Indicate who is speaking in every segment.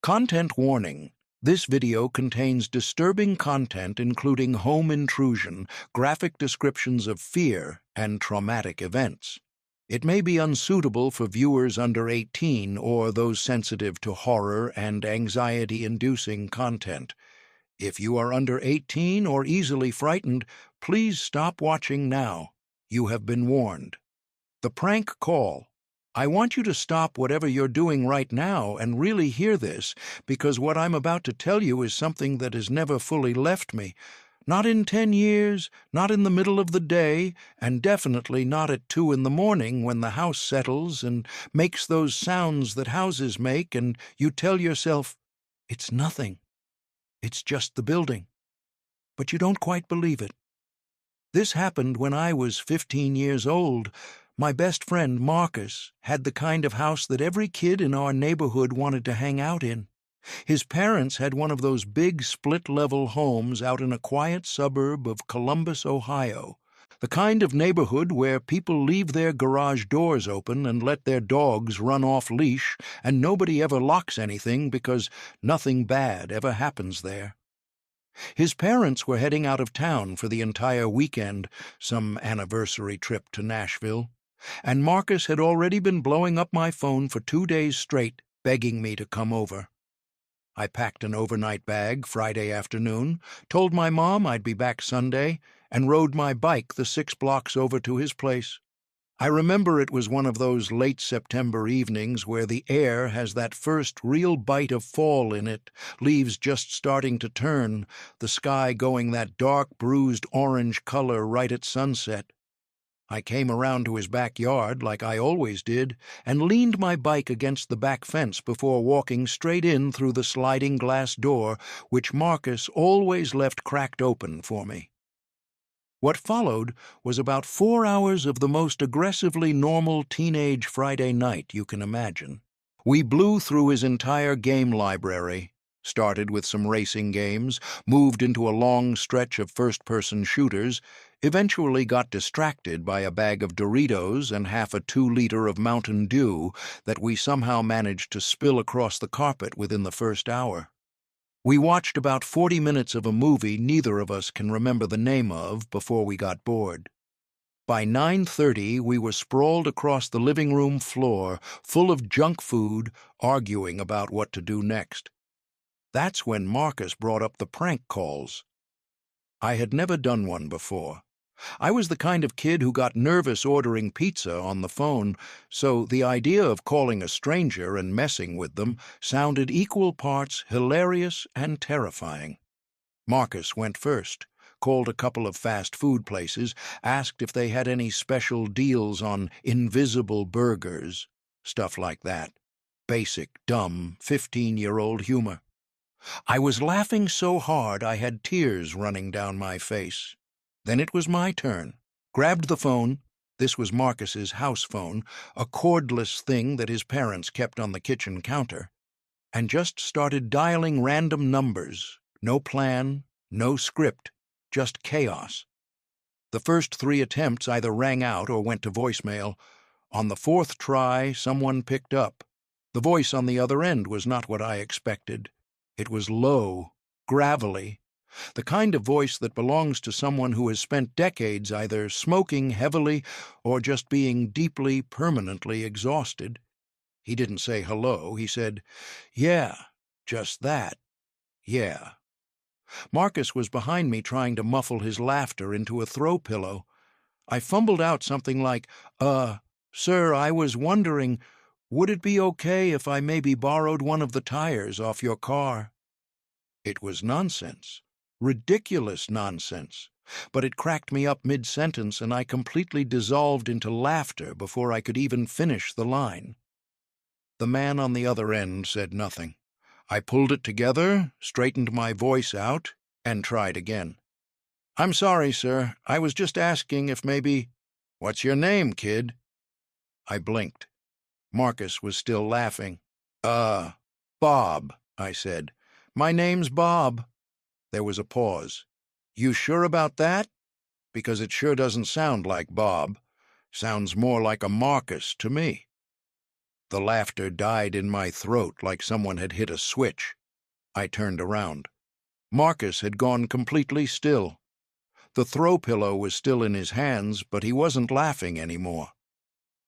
Speaker 1: Content warning. This video contains disturbing content including home intrusion, graphic descriptions of fear, and traumatic events. It may be unsuitable for viewers under 18 or those sensitive to horror and anxiety-inducing content. If you are under 18 or easily frightened, please stop watching now. You have been warned. The prank call. I want you to stop whatever you're doing right now and really hear this, because what I'm about to tell you is something that has never fully left me. Not in 10 years, not in the middle of the day, and definitely not at 2 in the morning when the house settles and makes those sounds that houses make and you tell yourself, it's nothing. It's just the building. But you don't quite believe it. This happened when I was 15 years old. My best friend, Marcus, had the kind of house that every kid in our neighborhood wanted to hang out in. His parents had one of those big split-level homes out in a quiet suburb of Columbus, Ohio, the kind of neighborhood where people leave their garage doors open and let their dogs run off leash, and nobody ever locks anything because nothing bad ever happens there. His parents were heading out of town for the entire weekend, some anniversary trip to Nashville, and Marcus had already been blowing up my phone for 2 days straight, begging me to come over. I packed an overnight bag Friday afternoon, told my mom I'd be back Sunday, and rode my bike the 6 blocks over to his place. I remember it was one of those late September evenings where the air has that first real bite of fall in it, leaves just starting to turn, the sky going that dark, bruised orange color right at sunset. I came around to his backyard, like I always did, and leaned my bike against the back fence before walking straight in through the sliding glass door, which Marcus always left cracked open for me. What followed was about 4 hours of the most aggressively normal teenage Friday night you can imagine. We blew through his entire game library, started with some racing games, moved into a long stretch of first-person shooters, eventually got distracted by a bag of Doritos and half a 2-liter of Mountain Dew that we somehow managed to spill across the carpet within the first hour. We watched about 40 minutes of a movie neither of us can remember the name of before we got bored. By 9:30, we were sprawled across the living room floor, full of junk food, arguing about what to do next. That's when Marcus brought up the prank calls. I had never done one before. I was the kind of kid who got nervous ordering pizza on the phone, so the idea of calling a stranger and messing with them sounded equal parts hilarious and terrifying. Marcus went first, called a couple of fast food places, asked if they had any special deals on invisible burgers, stuff like that. Basic, dumb, 15-year-old humor. I was laughing so hard I had tears running down my face. Then it was my turn. Grabbed the phone. This was Marcus's house phone, a cordless thing that his parents kept on the kitchen counter, and just started dialing random numbers. No plan, no script, just chaos. The first 3 attempts either rang out or went to voicemail. On the 4th try, someone picked up. The voice on the other end was not what I expected. It was low, gravelly, the kind of voice that belongs to someone who has spent decades either smoking heavily or just being deeply, permanently exhausted. He didn't say hello. He said, "Yeah, just that. Yeah." Marcus was behind me trying to muffle his laughter into a throw pillow. I fumbled out something like, "Sir, I was wondering, would it be okay if I maybe borrowed one of the tires off your car?" It was nonsense. Ridiculous nonsense. But it cracked me up mid-sentence and I completely dissolved into laughter before I could even finish the line. The man on the other end said nothing. I pulled it together, straightened my voice out, and tried again. "I'm sorry, sir. I was just asking if maybe—" "What's your name, kid?" I blinked. Marcus was still laughing. Bob," I said. "My name's Bob." There was a pause. "You sure about that? Because it sure doesn't sound like Bob. Sounds more like a Marcus to me." The laughter died in my throat like someone had hit a switch. I turned around. Marcus had gone completely still. The throw pillow was still in his hands, but he wasn't laughing anymore.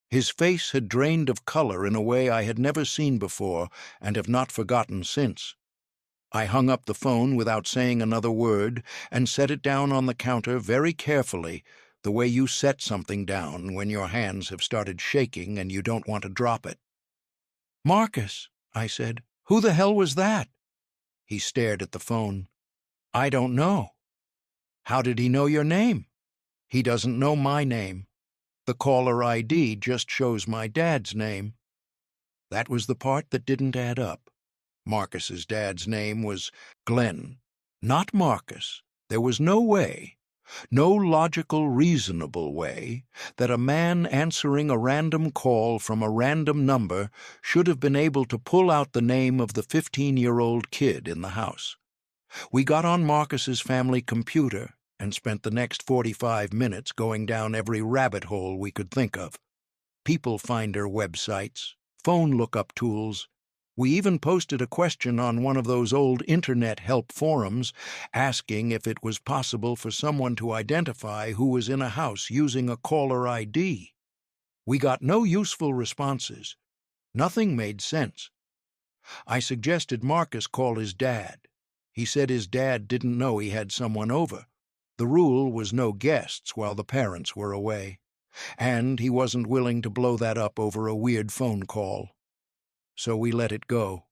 Speaker 1: His face had drained of color in a way I had never seen before and have not forgotten since. I hung up the phone without saying another word and set it down on the counter very carefully, the way you set something down when your hands have started shaking and you don't want to drop it. "Marcus," I said, "who the hell was that?" He stared at the phone. "I don't know." "How did he know your name?" "He doesn't know my name. The caller ID just shows my dad's name." That was the part that didn't add up. Marcus's dad's name was Glenn, not Marcus. There was no way, no logical, reasonable way, that a man answering a random call from a random number should have been able to pull out the name of the 15-year-old kid in the house. We got on Marcus's family computer and spent the next 45 minutes going down every rabbit hole we could think of. People finder websites, phone lookup tools. We even posted a question on one of those old internet help forums asking if it was possible for someone to identify who was in a house using a caller ID. We got no useful responses. Nothing made sense. I suggested Marcus call his dad. He said his dad didn't know he had someone over. The rule was no guests while the parents were away, and he wasn't willing to blow that up over a weird phone call. So we let it go.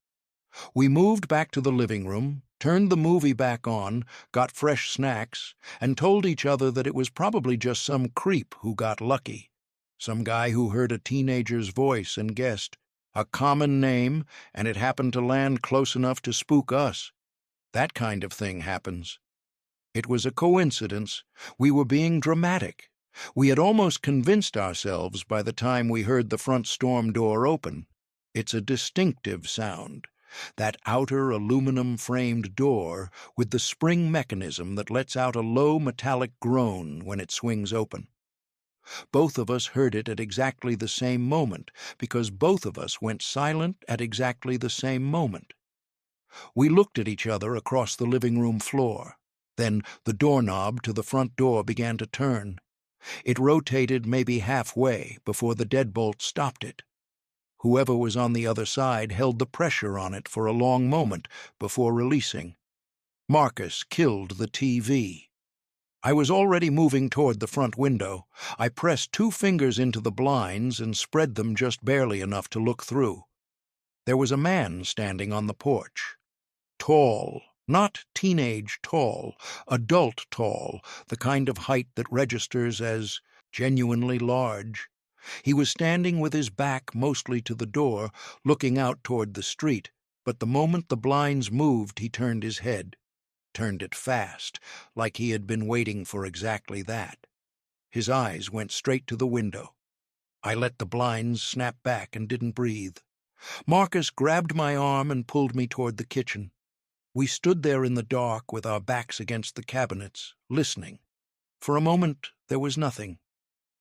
Speaker 1: We moved back to the living room, turned the movie back on, got fresh snacks, and told each other that it was probably just some creep who got lucky. Some guy who heard a teenager's voice and guessed. A common name, and it happened to land close enough to spook us. That kind of thing happens. It was a coincidence. We were being dramatic. We had almost convinced ourselves by the time we heard the front storm door open. It's a distinctive sound, that outer aluminum-framed door with the spring mechanism that lets out a low metallic groan when it swings open. Both of us heard it at exactly the same moment, because both of us went silent at exactly the same moment. We looked at each other across the living room floor. Then the doorknob to the front door began to turn. It rotated maybe halfway before the deadbolt stopped it. Whoever was on the other side held the pressure on it for a long moment before releasing. Marcus killed the TV. I was already moving toward the front window. I pressed 2 fingers into the blinds and spread them just barely enough to look through. There was a man standing on the porch. Tall, not teenage tall, adult tall, the kind of height that registers as genuinely large. He was standing with his back mostly to the door, looking out toward the street, but the moment the blinds moved he turned his head. Turned it fast, like he had been waiting for exactly that. His eyes went straight to the window. I let the blinds snap back and didn't breathe. Marcus grabbed my arm and pulled me toward the kitchen. We stood there in the dark with our backs against the cabinets, listening. For a moment there was nothing.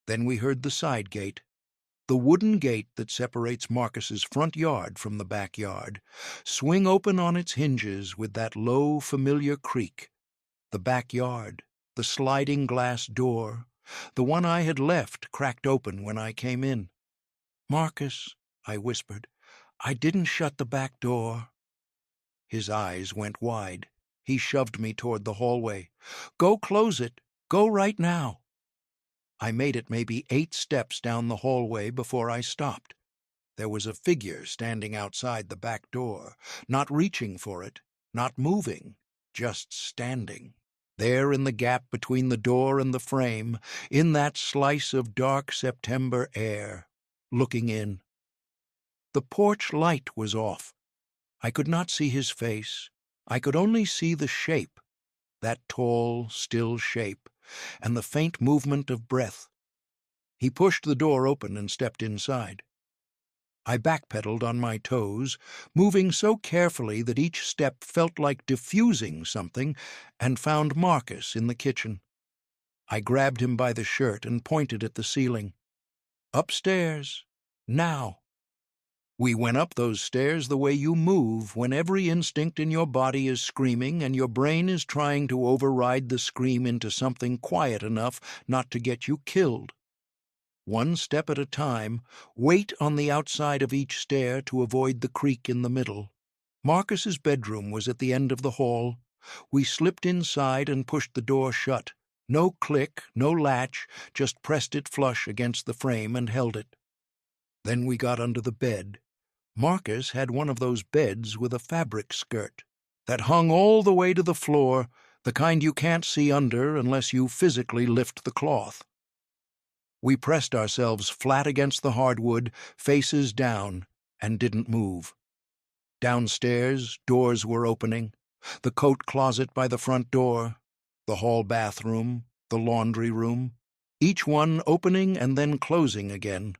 Speaker 1: Then we heard the side gate. The wooden gate that separates Marcus's front yard from the backyard swing open on its hinges with that low, familiar creak. The backyard, the sliding glass door, the one I had left cracked open when I came in. "Marcus," I whispered, "I didn't shut the back door." His eyes went wide. He shoved me toward the hallway. "Go close it. Go right now." I made it maybe 8 steps down the hallway before I stopped. There was a figure standing outside the back door, not reaching for it, not moving, just standing. There in the gap between the door and the frame, in that slice of dark September air, looking in. The porch light was off. I could not see his face. I could only see the shape, that tall, still shape, and the faint movement of breath. He pushed the door open and stepped inside. I backpedaled on my toes, moving so carefully that each step felt like diffusing something, and found Marcus in the kitchen. I grabbed him by the shirt and pointed at the ceiling. "Upstairs. Now." We went up those stairs the way you move when every instinct in your body is screaming and your brain is trying to override the scream into something quiet enough not to get you killed. One step at a time, wait on the outside of each stair to avoid the creak in the middle. Marcus's bedroom was at the end of the hall. We slipped inside and pushed the door shut. No click, no latch, just pressed it flush against the frame and held it. Then we got under the bed. Marcus had one of those beds with a fabric skirt that hung all the way to the floor, the kind you can't see under unless you physically lift the cloth. We pressed ourselves flat against the hardwood, faces down, and didn't move. Downstairs, doors were opening. The coat closet by the front door, the hall bathroom, the laundry room, each one opening and then closing again.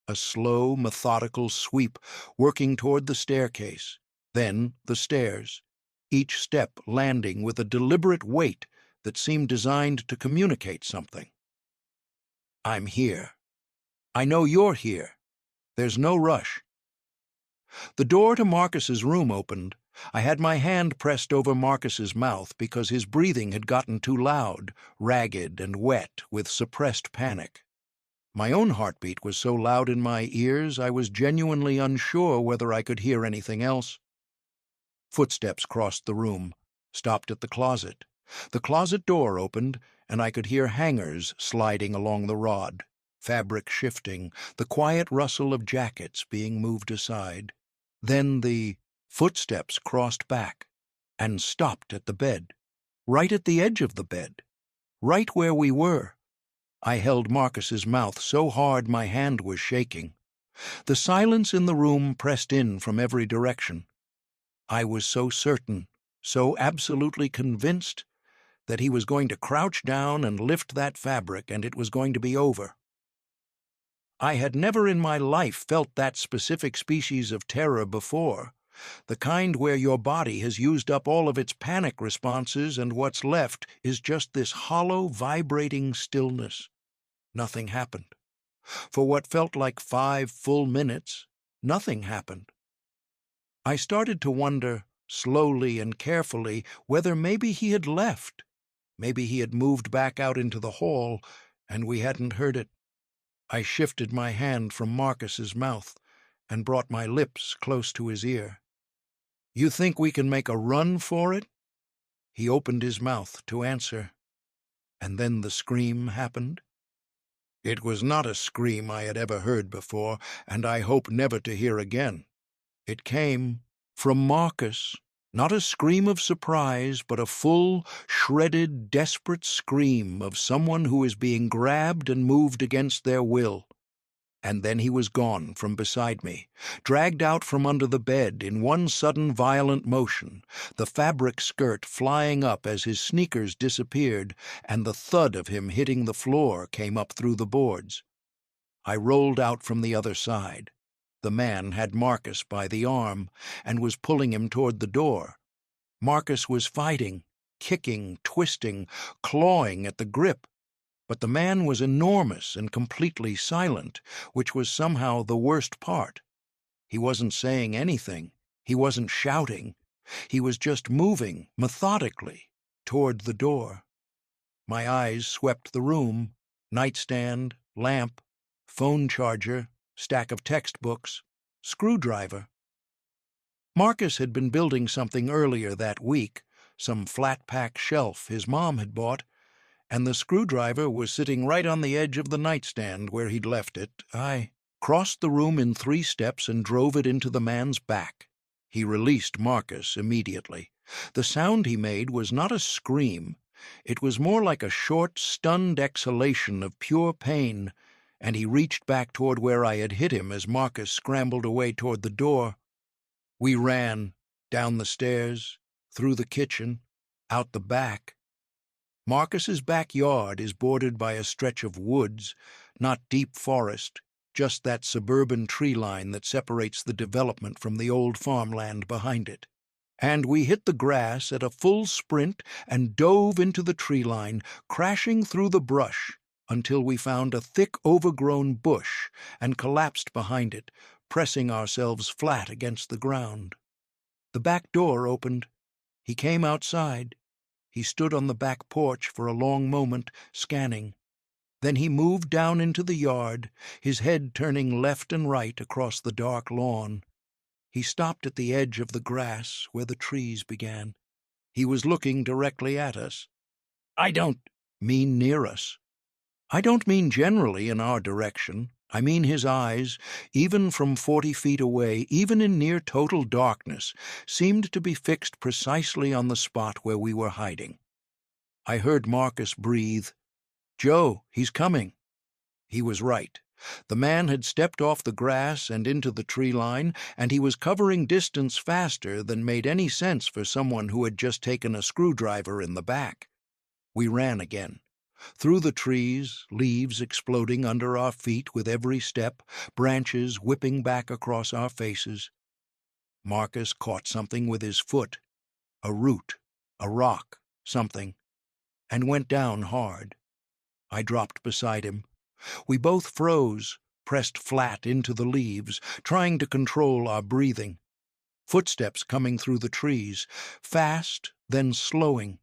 Speaker 1: A slow, methodical sweep working toward the staircase, then the stairs, each step landing with a deliberate weight that seemed designed to communicate something. I'm here. I know you're here. There's no rush. The door to Marcus's room opened. I had my hand pressed over Marcus's mouth because his breathing had gotten too loud, ragged and wet with suppressed panic. My own heartbeat was so loud in my ears I was genuinely unsure whether I could hear anything else. Footsteps crossed the room, stopped at the closet. The closet door opened, and I could hear hangers sliding along the rod, fabric shifting, the quiet rustle of jackets being moved aside. Then the footsteps crossed back and stopped at the bed, right at the edge of the bed, right where we were. I held Marcus's mouth so hard my hand was shaking. The silence in the room pressed in from every direction. I was so certain, so absolutely convinced, that he was going to crouch down and lift that fabric and it was going to be over. I had never in my life felt that specific species of terror before, the kind where your body has used up all of its panic responses and what's left is just this hollow, vibrating stillness. Nothing happened. For what felt like 5 full minutes, nothing happened. I started to wonder, slowly and carefully, whether maybe he had left. Maybe he had moved back out into the hall, and we hadn't heard it. I shifted my hand from Marcus's mouth and brought my lips close to his ear. "You think we can make a run for it?" He opened his mouth to answer, and then the scream happened. It was not a scream I had ever heard before, and I hope never to hear again. It came from Marcus, not a scream of surprise, but a full, shredded, desperate scream of someone who is being grabbed and moved against their will. And then he was gone from beside me, dragged out from under the bed in one sudden violent motion, the fabric skirt flying up as his sneakers disappeared, and the thud of him hitting the floor came up through the boards. I rolled out from the other side. The man had Marcus by the arm and was pulling him toward the door. Marcus was fighting, kicking, twisting, clawing at the grip. But the man was enormous and completely silent, which was somehow the worst part. He wasn't saying anything. He wasn't shouting. He was just moving, methodically, toward the door. My eyes swept the room: nightstand, lamp, phone charger, stack of textbooks, screwdriver. Marcus had been building something earlier that week, some flat-pack shelf his mom had bought, and the screwdriver was sitting right on the edge of the nightstand where he'd left it. I crossed the room in 3 steps and drove it into the man's back. He released Marcus immediately. The sound he made was not a scream. It was more like a short, stunned exhalation of pure pain, and he reached back toward where I had hit him as Marcus scrambled away toward the door. We ran, down the stairs, through the kitchen, out the back. Marcus's backyard is bordered by a stretch of woods, not deep forest, just that suburban tree line that separates the development from the old farmland behind it. And we hit the grass at a full sprint and dove into the tree line, crashing through the brush until we found a thick overgrown bush and collapsed behind it, pressing ourselves flat against the ground. The back door opened. He came outside. He stood on the back porch for a long moment, scanning. Then he moved down into the yard, his head turning left and right across the dark lawn. He stopped at the edge of the grass where the trees began. He was looking directly at us. I don't mean near us. I don't mean generally in our direction. I mean his eyes, even from 40 feet away, even in near total darkness, seemed to be fixed precisely on the spot where we were hiding. I heard Marcus breathe, "Joe, he's coming." He was right. The man had stepped off the grass and into the tree line, and he was covering distance faster than made any sense for someone who had just taken a screwdriver in the back. We ran again. Through the trees, leaves exploding under our feet with every step, branches whipping back across our faces. Marcus caught something with his foot, a root, a rock, something, and went down hard. I dropped beside him. We both froze, pressed flat into the leaves, trying to control our breathing. Footsteps coming through the trees, fast, then slowing.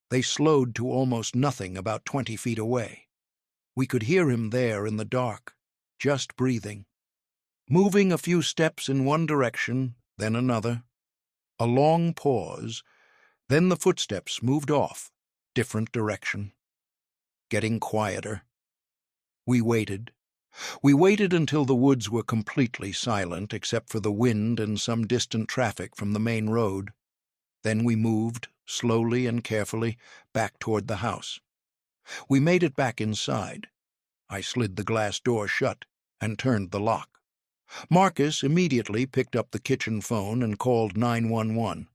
Speaker 1: They slowed to almost nothing about 20 feet away. We could hear him there in the dark, just breathing. Moving a few steps in one direction, then another. A long pause, then the footsteps moved off, different direction. Getting quieter. We waited. We waited until the woods were completely silent except for the wind and some distant traffic from the main road. Then we moved, slowly and carefully, back toward the house. We made it back inside. I slid the glass door shut and turned the lock. Marcus immediately picked up the kitchen phone and called 911.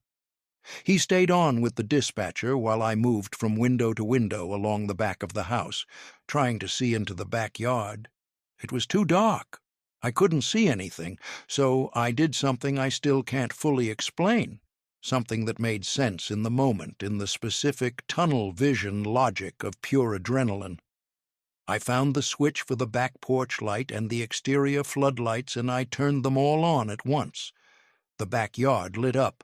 Speaker 1: He stayed on with the dispatcher while I moved from window to window along the back of the house, trying to see into the backyard. It was too dark. I couldn't see anything, so I did something I still can't fully explain, something that made sense in the moment, in the specific tunnel vision logic of pure adrenaline. I found the switch for the back porch light and the exterior floodlights, and I turned them all on at once. The backyard lit up.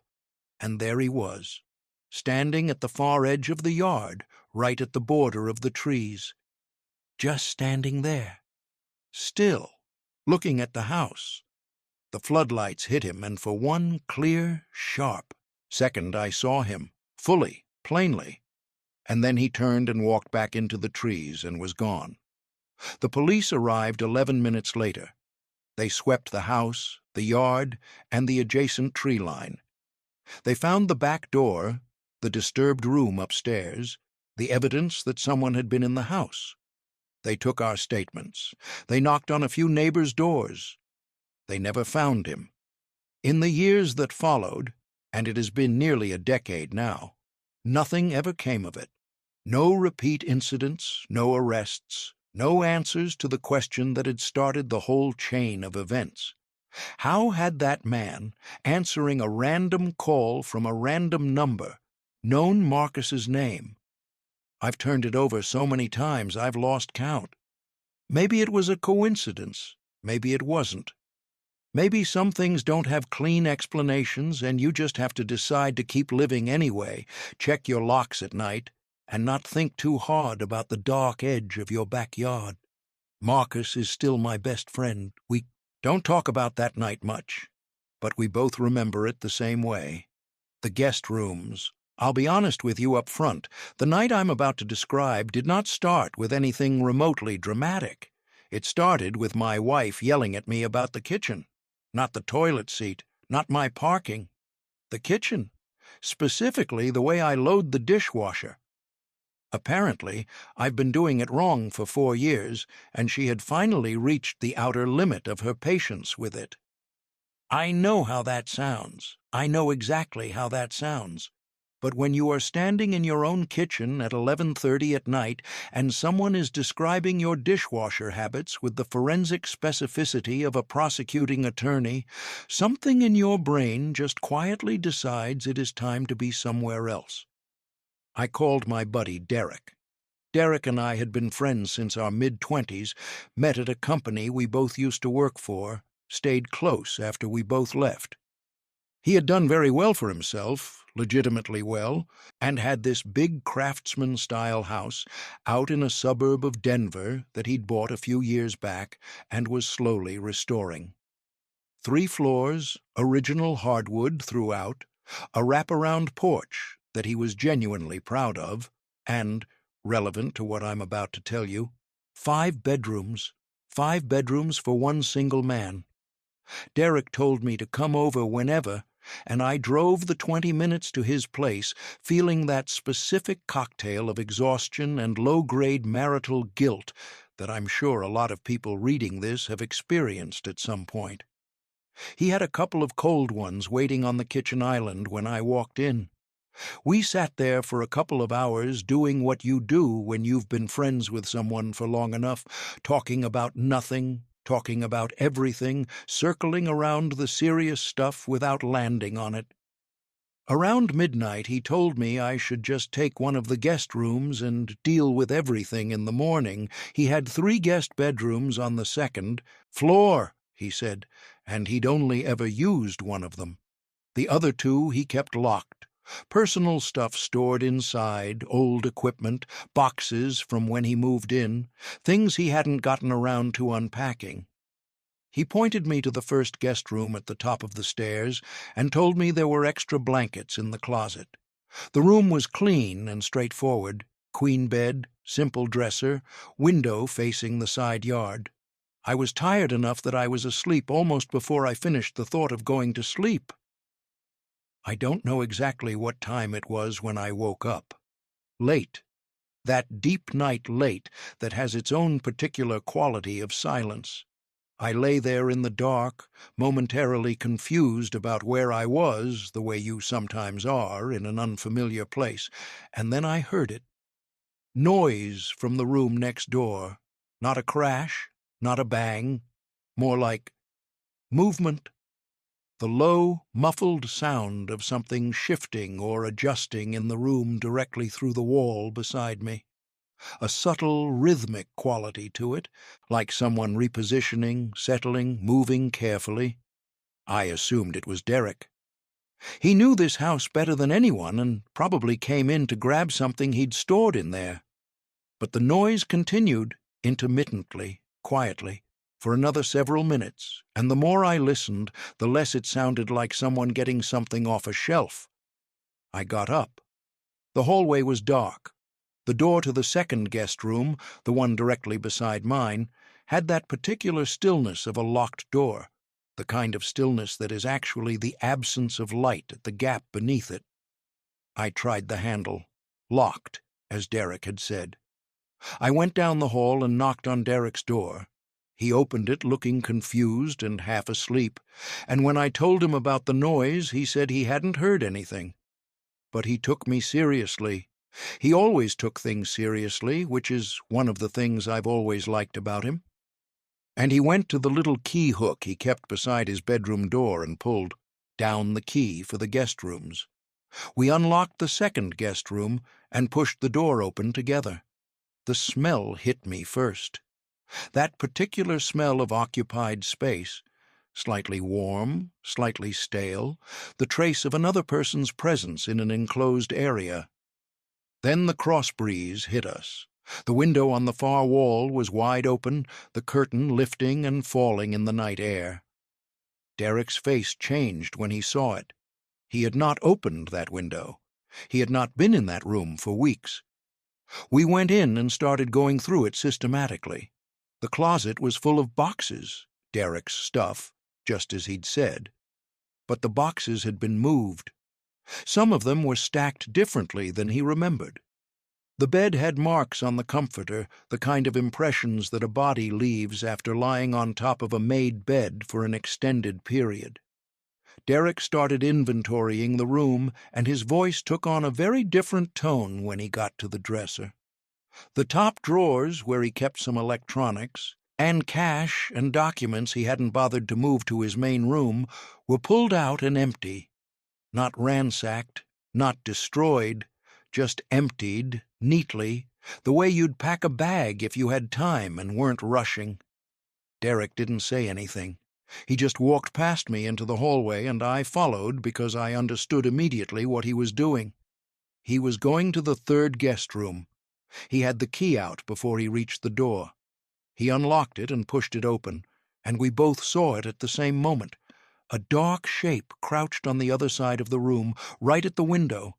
Speaker 1: And there he was, standing at the far edge of the yard, right at the border of the trees. Just standing there, still, looking at the house. The floodlights hit him, and for one clear, sharp second I saw him, fully, plainly. And then he turned and walked back into the trees and was gone. The police arrived 11 minutes later. They swept the house, the yard, and the adjacent tree line. They found the back door, the disturbed room upstairs, the evidence that someone had been in the house. They took our statements. They knocked on a few neighbors' doors. They never found him. In the years that followed, and it has been nearly a decade now, nothing ever came of it. No repeat incidents, no arrests, no answers to the question that had started the whole chain of events. How had that man, answering a random call from a random number, known Marcus's name? I've turned it over so many times I've lost count. Maybe it was a coincidence. Maybe it wasn't. Maybe some things don't have clean explanations and you just have to decide to keep living anyway, check your locks at night, and not think too hard about the dark edge of your backyard. Marcus is still my best friend. We don't talk about that night much, but we both remember it the same way. The guest rooms. I'll be honest with you up front. The night I'm about to describe did not start with anything remotely dramatic. It started with my wife yelling at me about the kitchen. Not the toilet seat, not my parking. The kitchen. Specifically, the way I load the dishwasher. Apparently, I've been doing it wrong for 4 years, and she had finally reached the outer limit of her patience with it. I know how that sounds. I know exactly how that sounds. But when you are standing in your own kitchen at 11:30 at night and someone is describing your dishwasher habits with the forensic specificity of a prosecuting attorney, something in your brain just quietly decides it is time to be somewhere else. I called my buddy Derek. Derek and I had been friends since our mid-20s, met at a company we both used to work for, stayed close after we both left. He had done very well for himself, legitimately well, and had this big craftsman-style house out in a suburb of Denver that he'd bought a few years back and was slowly restoring. 3 floors, original hardwood throughout, a wraparound porch that he was genuinely proud of, and, relevant to what I'm about to tell you, 5 bedrooms. 5 bedrooms for one single man. Derek told me to come over whenever, and I drove the 20 minutes to his place feeling that specific cocktail of exhaustion and low-grade marital guilt that I'm sure a lot of people reading this have experienced at some point. He had a couple of cold ones waiting on the kitchen island when I walked in. We sat there for a couple of hours doing what you do when you've been friends with someone for long enough, talking about nothing, talking about everything, circling around the serious stuff without landing on it. Around midnight he told me I should just take one of the guest rooms and deal with everything in the morning. He had 3 guest bedrooms on the second floor, he said, and he'd only ever used one of them. The other 2 he kept locked. Personal stuff stored inside, old equipment, boxes from when he moved in, things he hadn't gotten around to unpacking. He pointed me to the first guest room at the top of the stairs and told me there were extra blankets in the closet. The room was clean and straightforward, queen bed, simple dresser, window facing the side yard. I was tired enough that I was asleep almost before I finished the thought of going to sleep. I don't know exactly what time it was when I woke up. Late. That deep night late that has its own particular quality of silence. I lay there in the dark, momentarily confused about where I was, the way you sometimes are in an unfamiliar place, and then I heard it. Noise from the room next door. Not a crash, not a bang, more like movement. The low, muffled sound of something shifting or adjusting in the room directly through the wall beside me. A subtle, rhythmic quality to it, like someone repositioning, settling, moving carefully. I assumed it was Derek. He knew this house better than anyone and probably came in to grab something he'd stored in there. But the noise continued, intermittently, quietly, for another several minutes, and the more I listened, the less it sounded like someone getting something off a shelf. I got up. The hallway was dark. The door to the second guest room, the one directly beside mine, had that particular stillness of a locked door, the kind of stillness that is actually the absence of light at the gap beneath it. I tried the handle. Locked, as Derek had said. I went down the hall and knocked on Derek's door. He opened it looking confused and half asleep, and when I told him about the noise, he said he hadn't heard anything. But he took me seriously. He always took things seriously, which is one of the things I've always liked about him. And he went to the little key hook he kept beside his bedroom door and pulled down the key for the guest rooms. We unlocked the second guest room and pushed the door open together. The smell hit me first. That particular smell of occupied space, slightly warm, slightly stale, the trace of another person's presence in an enclosed area. Then the cross breeze hit us. The window on the far wall was wide open, the curtain lifting and falling in the night air. Derek's face changed when he saw it. He had not opened that window. He had not been in that room for weeks. We went in and started going through it systematically. The closet was full of boxes, Derek's stuff, just as he'd said. But the boxes had been moved. Some of them were stacked differently than he remembered. The bed had marks on the comforter, the kind of impressions that a body leaves after lying on top of a made bed for an extended period. Derek started inventorying the room, and his voice took on a very different tone when he got to the dresser. The top drawers, where he kept some electronics, and cash and documents he hadn't bothered to move to his main room, were pulled out and empty. Not ransacked, not destroyed, just emptied, neatly, the way you'd pack a bag if you had time and weren't rushing. Derek didn't say anything. He just walked past me into the hallway, and I followed because I understood immediately what he was doing. He was going to the third guest room. He had the key out before he reached the door. He unlocked it and pushed it open, and we both saw it at the same moment. A dark shape crouched on the other side of the room, right at the window.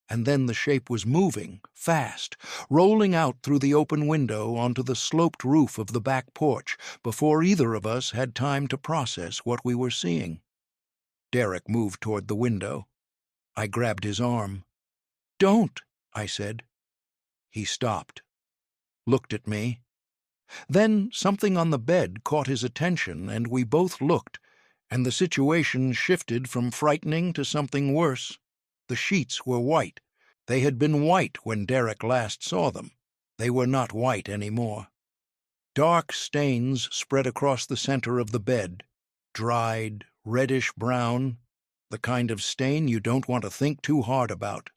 Speaker 1: And then the shape was moving, fast, rolling out through the open window onto the sloped roof of the back porch before either of us had time to process what we were seeing. Derek moved toward the window. I grabbed his arm. "Don't," I said. He stopped, looked at me. Then something on the bed caught his attention, and we both looked, and the situation shifted from frightening to something worse. The sheets were white. They had been white when Derek last saw them. They were not white anymore. Dark stains spread across the center of the bed, dried, reddish-brown, the kind of stain you don't want to think too hard about.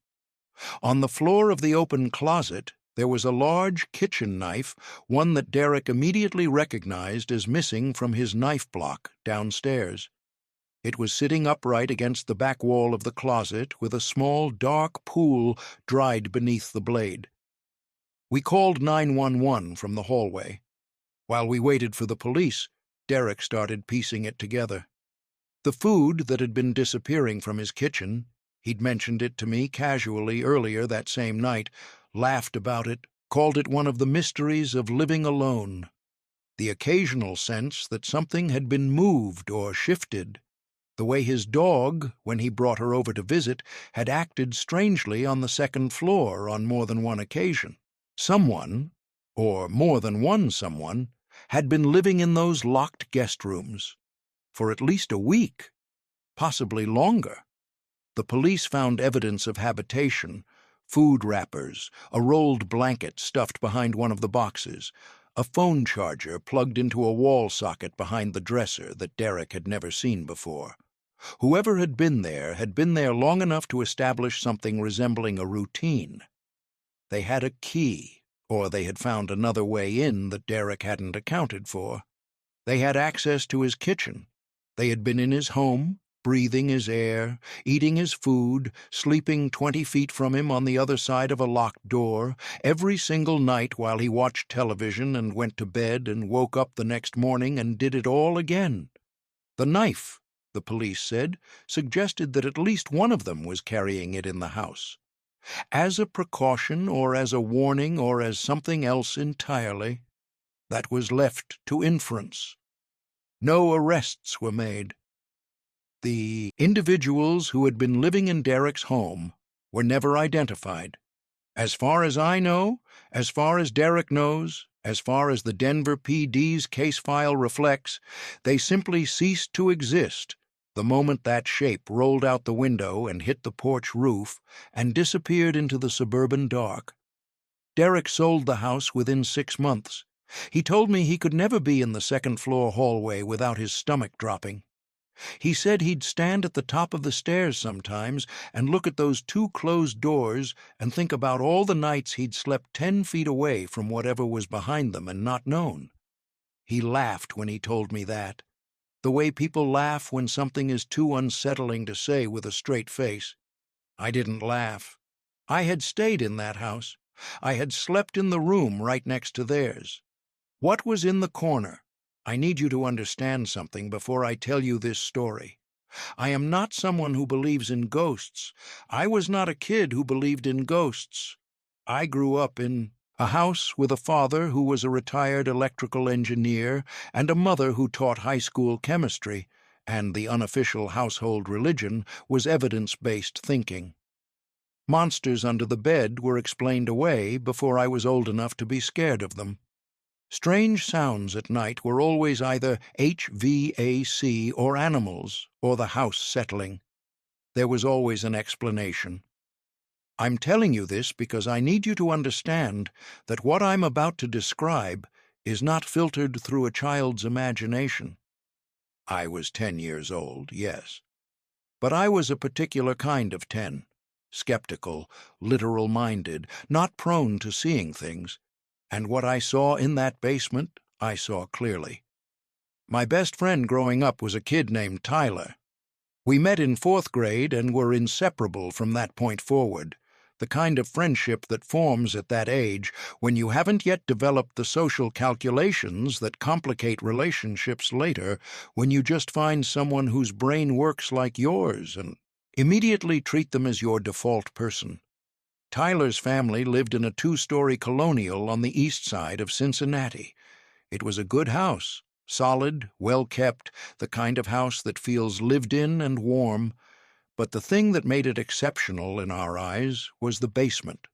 Speaker 1: On the floor of the open closet, there was a large kitchen knife, one that Derek immediately recognized as missing from his knife block downstairs. It was sitting upright against the back wall of the closet with a small, dark pool dried beneath the blade. We called 911 from the hallway. While we waited for the police, Derek started piecing it together. The food that had been disappearing from his kitchen, he'd mentioned it to me casually earlier that same night, laughed about it, called it one of the mysteries of living alone. The occasional sense that something had been moved or shifted. The way his dog, when he brought her over to visit, had acted strangely on the second floor on more than one occasion. Someone, or more than one someone, had been living in those locked guest rooms for at least a week, possibly longer. The police found evidence of habitation: food wrappers, a rolled blanket stuffed behind one of the boxes, a phone charger plugged into a wall socket behind the dresser that Derek had never seen before. Whoever had been there long enough to establish something resembling a routine. They had a key, or they had found another way in that Derek hadn't accounted for. They had access to his kitchen. They had been in his home, breathing his air, eating his food, sleeping 20 feet from him on the other side of a locked door, every single night while he watched television and went to bed and woke up the next morning and did it all again. The knife, the police said, suggested that at least one of them was carrying it in the house. As a precaution, or as a warning, or as something else entirely, that was left to inference. No arrests were made. The individuals who had been living in Derek's home were never identified. As far as I know, as far as Derek knows, as far as the Denver PD's case file reflects, they simply ceased to exist the moment that shape rolled out the window and hit the porch roof and disappeared into the suburban dark. Derek sold the house within 6 months. He told me he could never be in the second-floor hallway without his stomach dropping. He said he'd stand at the top of the stairs sometimes and look at those 2 closed doors and think about all the nights he'd slept 10 feet away from whatever was behind them and not known. He laughed when he told me that, the way people laugh when something is too unsettling to say with a straight face. I didn't laugh. I had stayed in that house. I had slept in the room right next to theirs. What was in the corner? I need you to understand something before I tell you this story. I am not someone who believes in ghosts. I was not a kid who believed in ghosts. I grew up in a house with a father who was a retired electrical engineer and a mother who taught high school chemistry, and the unofficial household religion was evidence-based thinking. Monsters under the bed were explained away before I was old enough to be scared of them. Strange sounds at night were always either HVAC or animals or the house settling. There was always an explanation. I'm telling you this because I need you to understand that what I'm about to describe is not filtered through a child's imagination. I was 10 years old, yes. But I was a particular kind of 10, skeptical, literal-minded, not prone to seeing things. And what I saw in that basement, I saw clearly. My best friend growing up was a kid named Tyler. We met in fourth grade and were inseparable from that point forward, the kind of friendship that forms at that age when you haven't yet developed the social calculations that complicate relationships later, when you just find someone whose brain works like yours and immediately treat them as your default person. Tyler's family lived in a two-story colonial on the east side of Cincinnati. It was a good house, solid, well-kept, the kind of house that feels lived in and warm, but the thing that made it exceptional in our eyes was the basement.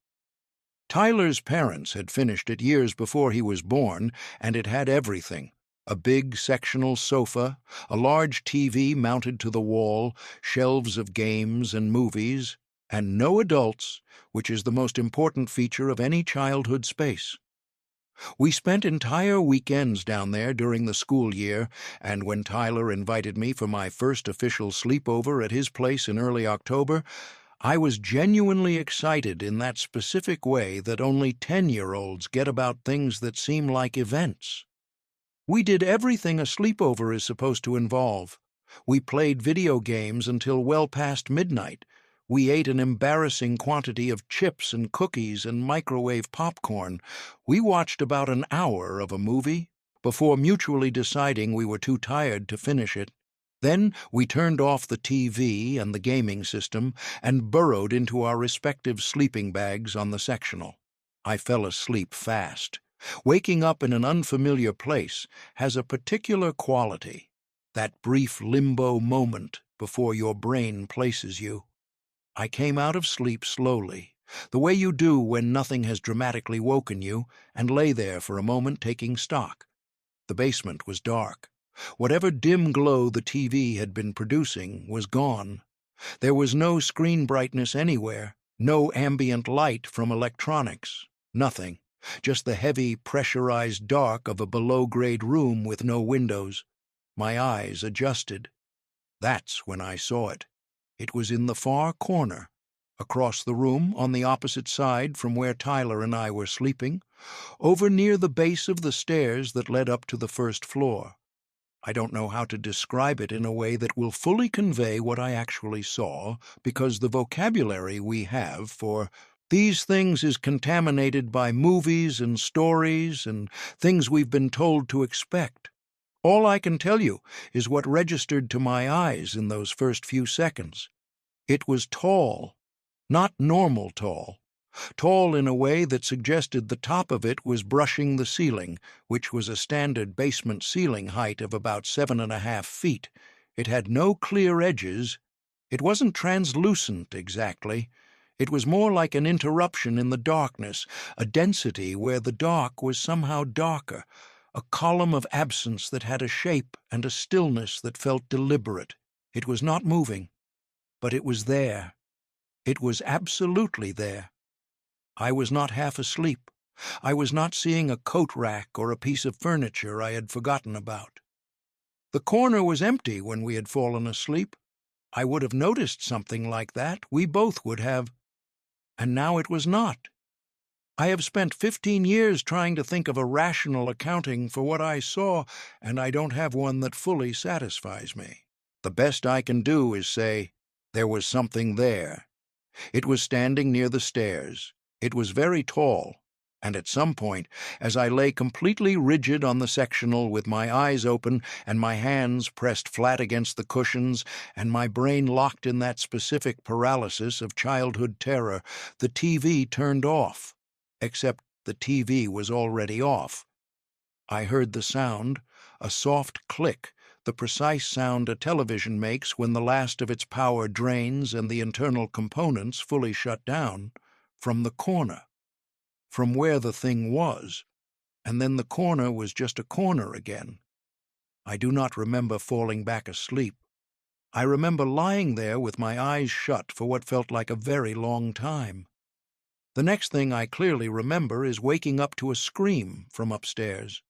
Speaker 1: Tyler's parents had finished it years before he was born, and it had everything. A big sectional sofa, a large TV mounted to the wall, shelves of games and movies, and no adults, which is the most important feature of any childhood space. We spent entire weekends down there during the school year, and when Tyler invited me for my first official sleepover at his place in early October, I was genuinely excited in that specific way that only 10-year-olds get about things that seem like events. We did everything a sleepover is supposed to involve. We played video games until well past midnight. We ate an embarrassing quantity of chips and cookies and microwave popcorn. We watched about an hour of a movie before mutually deciding we were too tired to finish it. Then we turned off the TV and the gaming system and burrowed into our respective sleeping bags on the sectional. I fell asleep fast. Waking up in an unfamiliar place has a particular quality, that brief limbo moment before your brain places you. I came out of sleep slowly, the way you do when nothing has dramatically woken you, and lay there for a moment taking stock. The basement was dark. Whatever dim glow the TV had been producing was gone. There was no screen brightness anywhere, no ambient light from electronics, nothing. Just the heavy, pressurized dark of a below-grade room with no windows. My eyes adjusted. That's when I saw it. It was in the far corner, across the room on the opposite side from where Tyler and I were sleeping, over near the base of the stairs that led up to the first floor. I don't know how to describe it in a way that will fully convey what I actually saw, because the vocabulary we have for these things is contaminated by movies and stories and things we've been told to expect. All I can tell you is what registered to my eyes in those first few seconds. It was tall, not normal tall. Tall in a way that suggested the top of it was brushing the ceiling, which was a standard basement ceiling height of about 7.5 feet. It had no clear edges. It wasn't translucent exactly. It was more like an interruption in the darkness, a density where the dark was somehow darker, a column of absence that had a shape and a stillness that felt deliberate. It was not moving, but it was there. It was absolutely there. I was not half asleep. I was not seeing a coat rack or a piece of furniture I had forgotten about. The corner was empty when we had fallen asleep. I would have noticed something like that. We both would have. And now it was not. I have spent 15 years trying to think of a rational accounting for what I saw, and I don't have one that fully satisfies me. The best I can do is say, there was something there. It was standing near the stairs. It was very tall, and at some point, as I lay completely rigid on the sectional with my eyes open and my hands pressed flat against the cushions and my brain locked in that specific paralysis of childhood terror, the TV turned off. Except the TV was already off. I heard the sound, a soft click, the precise sound a television makes when the last of its power drains and the internal components fully shut down, from the corner, from where the thing was, and then the corner was just a corner again. I do not remember falling back asleep. I remember lying there with my eyes shut for what felt like a very long time. The next thing I clearly remember is waking up to a scream from upstairs.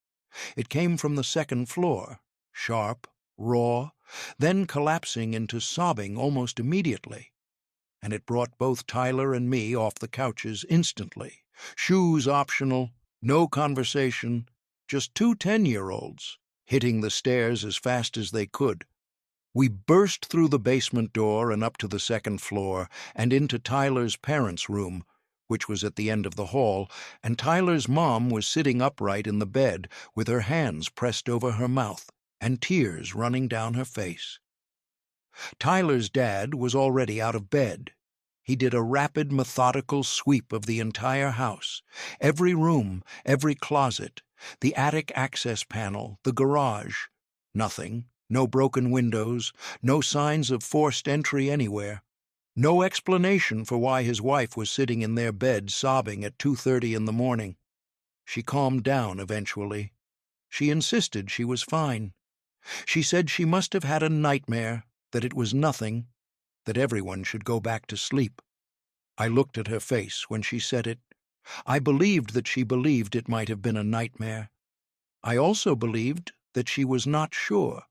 Speaker 1: It came from the second floor, sharp, raw, then collapsing into sobbing almost immediately. And it brought both Tyler and me off the couches instantly. Shoes optional, no conversation, just two 10-year-olds, hitting the stairs as fast as they could. We burst through the basement door and up to the second floor and into Tyler's parents' room, which was at the end of the hall, and Tyler's mom was sitting upright in the bed with her hands pressed over her mouth and tears running down her face. Tyler's dad was already out of bed. He did a rapid, methodical sweep of the entire house, every room, every closet, the attic access panel, the garage. Nothing, no broken windows, no signs of forced entry anywhere. No explanation for why his wife was sitting in their bed sobbing at 2:30 in the morning. She calmed down eventually. She insisted she was fine. She said she must have had a nightmare, that it was nothing, that everyone should go back to sleep. I looked at her face when she said it. I believed that she believed it might have been a nightmare. I also believed that she was not sure.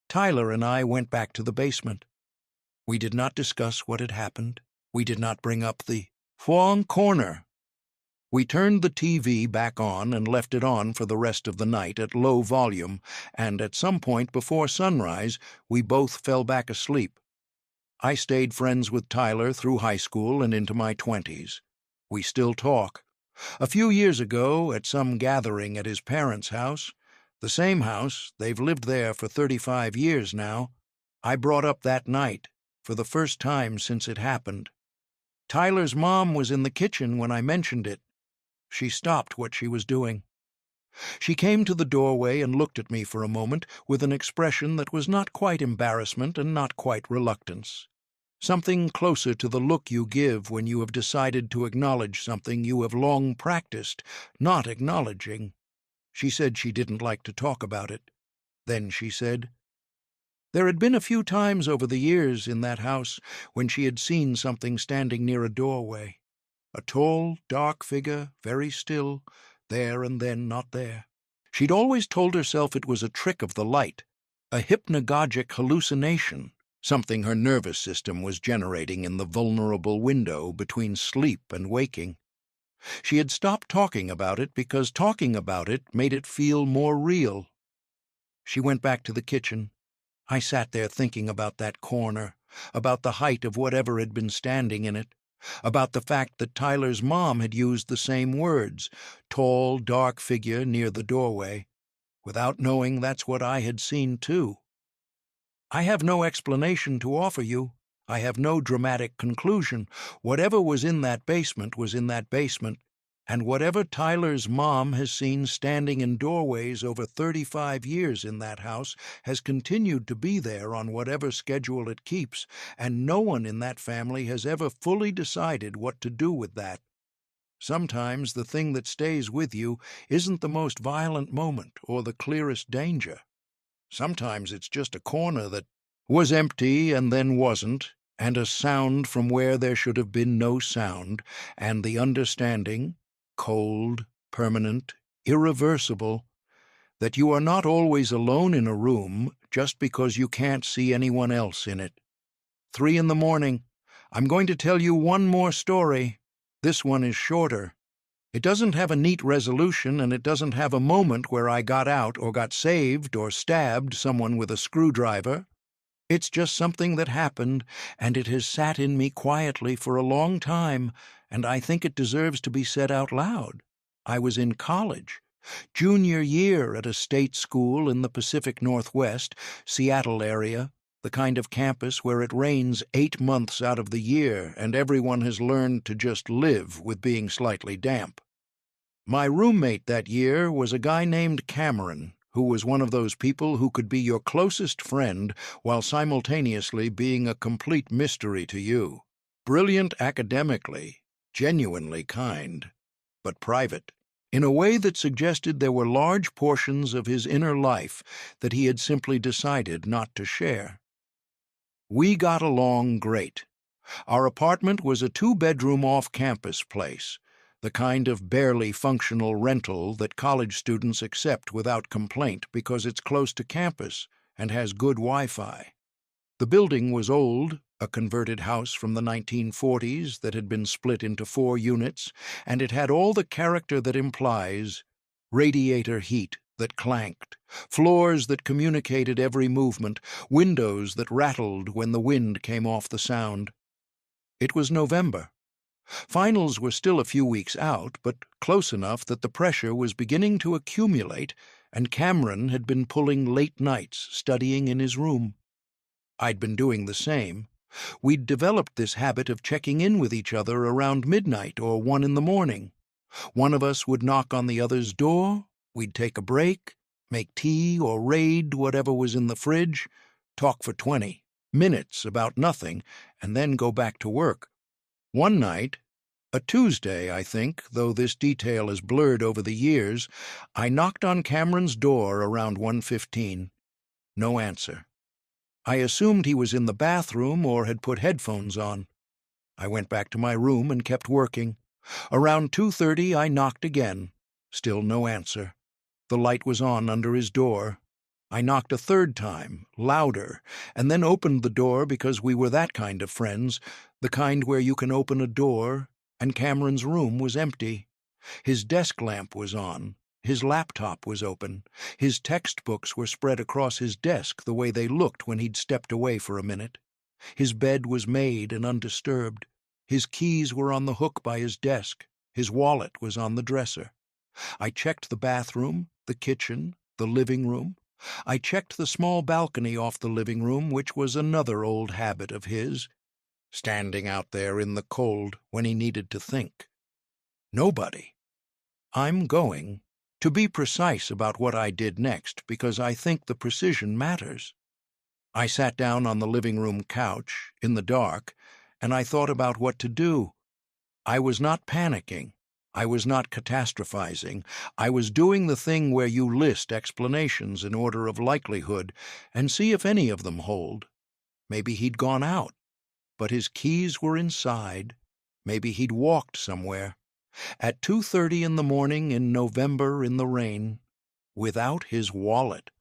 Speaker 1: Tyler and I went back to the basement. We did not discuss what had happened. We did not bring up the wrong corner. We turned the TV back on and left it on for the rest of the night at low volume, and at some point before sunrise, we both fell back asleep. I stayed friends with Tyler through high school and into my 20s. We still talk. A few years ago, at some gathering at his parents' house, the same house, they've lived there for 35 years now, I brought up that night, for the first time since it happened. Tyler's mom was in the kitchen when I mentioned it. She stopped what she was doing. She came to the doorway and looked at me for a moment with an expression that was not quite embarrassment and not quite reluctance. Something closer to the look you give when you have decided to acknowledge something you have long practiced, not acknowledging. She said she didn't like to talk about it. Then she said, there had been a few times over the years in that house when she had seen something standing near a doorway. A tall, dark figure, very still, there and then not there. She'd always told herself it was a trick of the light, a hypnagogic hallucination, something her nervous system was generating in the vulnerable window between sleep and waking. She had stopped talking about it because talking about it made it feel more real. She went back to the kitchen. I sat there thinking about that corner, about the height of whatever had been standing in it, about the fact that Tyler's mom had used the same words, tall, dark figure near the doorway, without knowing that's what I had seen too. I have no explanation to offer you. I have no dramatic conclusion. Whatever was in that basement was in that basement, and whatever Tyler's mom has seen standing in doorways over 35 years in that house has continued to be there on whatever schedule it keeps, and no one in that family has ever fully decided what to do with that. Sometimes the thing that stays with you isn't the most violent moment or the clearest danger. Sometimes it's just a corner that was empty and then wasn't, and a sound from where there should have been no sound, and the understanding, cold, permanent, irreversible, that you are not always alone in a room just because you can't see anyone else in it. 3 in the morning. I'm going to tell you one more story. This one is shorter. It doesn't have a neat resolution, and it doesn't have a moment where I got out or got saved or stabbed someone with a screwdriver. It's just something that happened, and it has sat in me quietly for a long time, and I think it deserves to be said out loud. I was in college, junior year at a state school in the Pacific Northwest, Seattle area, the kind of campus where it rains 8 months out of the year and everyone has learned to just live with being slightly damp. My roommate that year was a guy named Cameron, who was one of those people who could be your closest friend while simultaneously being a complete mystery to you. Brilliant academically, genuinely kind, but private, in a way that suggested there were large portions of his inner life that he had simply decided not to share. We got along great. Our apartment was a 2-bedroom off-campus place, the kind of barely functional rental that college students accept without complaint because it's close to campus and has good Wi-Fi. The building was old, a converted house from the 1940s that had been split into 4 units, and it had all the character that implies radiator heat, that clanked, floors that communicated every movement, windows that rattled when the wind came off the sound. It was November. Finals were still a few weeks out, but close enough that the pressure was beginning to accumulate, and Cameron had been pulling late nights studying in his room. I'd been doing the same. We'd developed this habit of checking in with each other around midnight or 1 in the morning. One of us would knock on the other's door, we'd take a break, make tea or raid whatever was in the fridge, talk for 20 minutes about nothing, and then go back to work. One night, a Tuesday, I think, though this detail is blurred over the years, I knocked on Cameron's door around 1:15. No answer. I assumed he was in the bathroom or had put headphones on. I went back to my room and kept working. Around 2:30 I knocked again. Still no answer. The light was on under his door. I knocked a third time, louder, and then opened the door because we were that kind of friends, the kind where you can open a door, and Cameron's room was empty. His desk lamp was on. His laptop was open. His textbooks were spread across his desk the way they looked when he'd stepped away for a minute. His bed was made and undisturbed. His keys were on the hook by his desk. His wallet was on the dresser. I checked the bathroom, the kitchen, the living room. I checked the small balcony off the living room, which was another old habit of his, standing out there in the cold when he needed to think. Nobody. I'm going to be precise about what I did next because I think the precision matters. I sat down on the living room couch, in the dark, and I thought about what to do. I was not panicking. I was not catastrophizing. I was doing the thing where you list explanations in order of likelihood and see if any of them hold. Maybe he'd gone out, but his keys were inside. Maybe he'd walked somewhere. At 2:30 in the morning in November in the rain, without his wallet.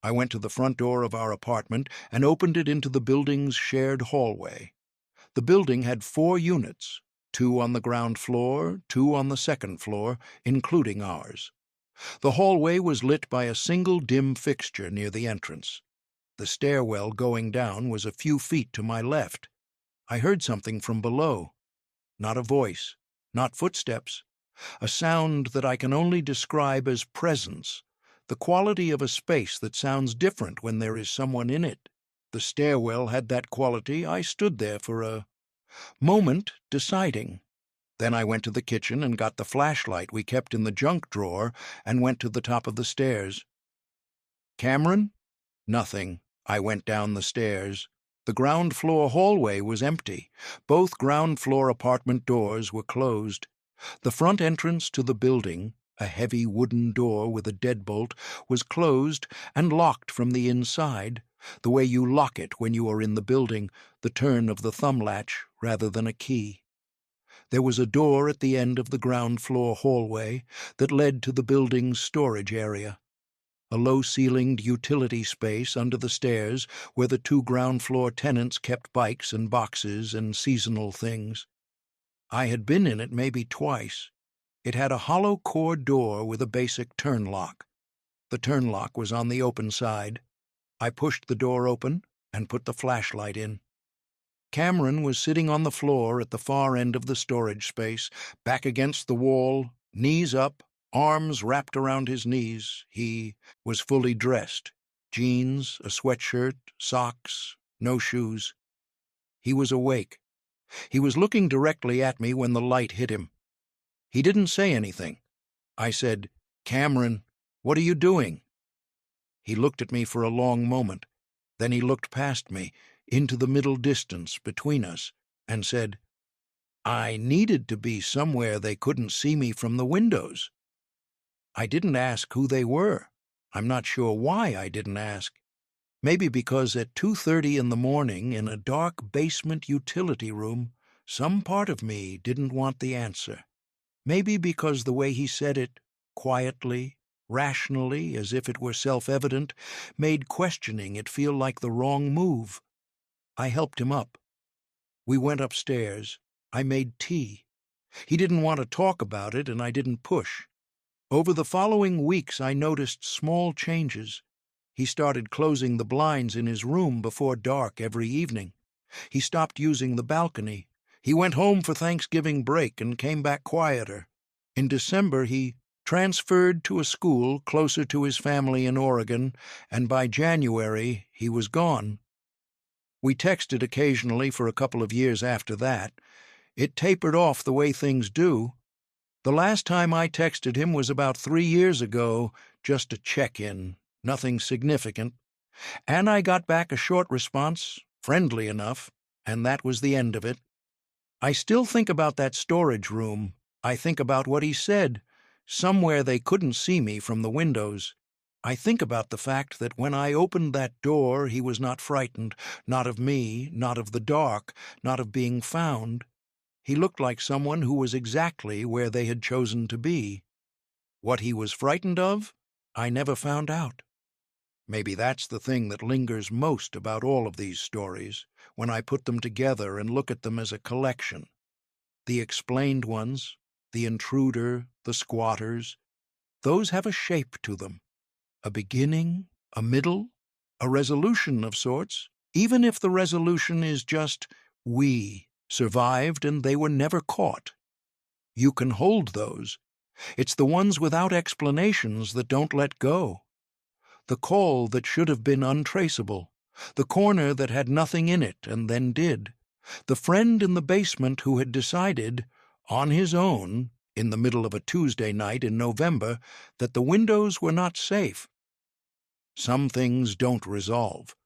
Speaker 1: I went to the front door of our apartment and opened it into the building's shared hallway. The building had 4 units, 2 on the ground floor, 2 on the second floor, including ours. The hallway was lit by a single dim fixture near the entrance. The stairwell going down was a few feet to my left. I heard something from below. Not a voice, not footsteps. A sound that I can only describe as presence, the quality of a space that sounds different when there is someone in it. The stairwell had that quality. I stood there for a moment, deciding. Then I went to the kitchen and got the flashlight we kept in the junk drawer and went to the top of the stairs. Cameron? Nothing. I went down the stairs. The ground floor hallway was empty. Both ground floor apartment doors were closed. The front entrance to the building, a heavy wooden door with a deadbolt, was closed and locked from the inside, the way you lock it when you are in the building, the turn of the thumb latch rather than a key. There was a door at the end of the ground floor hallway that led to the building's storage area, a low-ceilinged utility space under the stairs where the 2 ground floor tenants kept bikes and boxes and seasonal things. I had been in it maybe twice. It had a hollow core door with a basic turn lock. The turn lock was on the open side. I pushed the door open and put the flashlight in. Cameron was sitting on the floor at the far end of the storage space, back against the wall, knees up, arms wrapped around his knees. He was fully dressed, jeans, a sweatshirt, socks, no shoes. He was awake. He was looking directly at me when the light hit him. He didn't say anything. I said, "Cameron, what are you doing?" He looked at me for a long moment. Then he looked past me, into the middle distance between us, and said, "I needed to be somewhere they couldn't see me from the windows." I didn't ask who they were. I'm not sure why I didn't ask. Maybe because at 2:30 in the morning in a dark basement utility room, some part of me didn't want the answer. Maybe because the way he said it, quietly, rationally, as if it were self-evident, made questioning it feel like the wrong move. I helped him up. We went upstairs. I made tea. He didn't want to talk about it, and I didn't push. Over the following weeks, I noticed small changes. He started closing the blinds in his room before dark every evening. He stopped using the balcony. He went home for Thanksgiving break and came back quieter. In December, he transferred to a school closer to his family in Oregon, and by January, he was gone. We texted occasionally for a couple of years after that. It tapered off the way things do. The last time I texted him was about 3 years ago, just a check-in, nothing significant. And I got back a short response, friendly enough, and that was the end of it. I still think about that storage room. I think about what he said, somewhere they couldn't see me from the windows. I think about the fact that when I opened that door, he was not frightened, not of me, not of the dark, not of being found. He looked like someone who was exactly where they had chosen to be. What he was frightened of, I never found out. Maybe that's the thing that lingers most about all of these stories, when I put them together and look at them as a collection. The explained ones, the intruder, the squatters, those have a shape to them. A beginning, a middle, a resolution of sorts, even if the resolution is just, we survived and they were never caught. You can hold those. It's the ones without explanations that don't let go. The call that should have been untraceable, the corner that had nothing in it and then did, the friend in the basement who had decided, on his own, in the middle of a Tuesday night in November, that the windows were not safe. Some things don't resolve.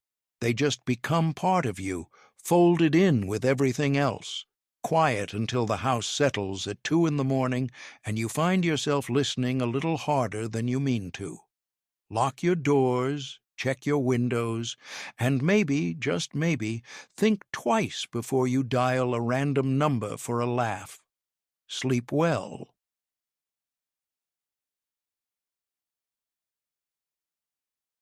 Speaker 1: They just become part of you, folded in with everything else, quiet until the house settles at 2 in the morning and you find yourself listening a little harder than you mean to. Lock your doors, check your windows, and maybe, just maybe, think twice before you dial a random number for a laugh. Sleep well.